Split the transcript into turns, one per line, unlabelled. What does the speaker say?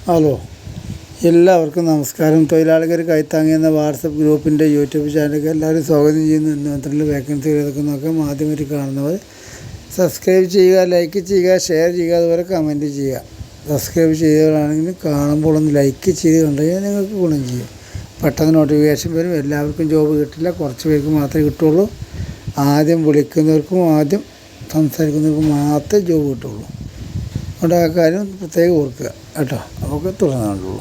Hello, എല്ലാവർക്കും നമസ്കാരം. തൊഴിലാളികൾ കൈത്താങ്ങി എന്ന വാട്സപ്പ് ഗ്രൂപ്പിൻ്റെ യൂട്യൂബ് ചാനലിലേക്ക് എല്ലാവരും സ്വാഗതം ചെയ്യുന്നു. ഇന്ന് മാത്രമല്ല വേക്കൻസി എടുക്കുന്നതൊക്കെ ആദ്യമായിട്ട് കാണുന്നവർ സബ്സ്ക്രൈബ് ചെയ്യുക, ലൈക്ക് ചെയ്യുക, ഷെയർ ചെയ്യുക, അതുപോലെ കമൻറ്റ് ചെയ്യുക. സബ്സ്ക്രൈബ് ചെയ്തവരാണെങ്കിൽ കാണുമ്പോൾ ഒന്ന് ലൈക്ക് ചെയ്ത് കണ്ടു കഴിഞ്ഞാൽ നിങ്ങൾക്ക് ഗുണം ചെയ്യും. പെട്ടെന്ന് നോട്ടിഫിക്കേഷൻ വരും. എല്ലാവർക്കും ജോബ് കിട്ടില്ല, കുറച്ച് പേർക്ക് മാത്രമേ കിട്ടുള്ളൂ. ആദ്യം വിളിക്കുന്നവർക്കും ആദ്യം സംസാരിക്കുന്നവർക്കും മാത്രമേ ജോബ് കിട്ടുള്ളൂ. അതുകൊണ്ട് ആ കാര്യം പ്രത്യേകം ഓർക്കുക കേട്ടോ. നമുക്ക് തുടർന്നുള്ളൂ.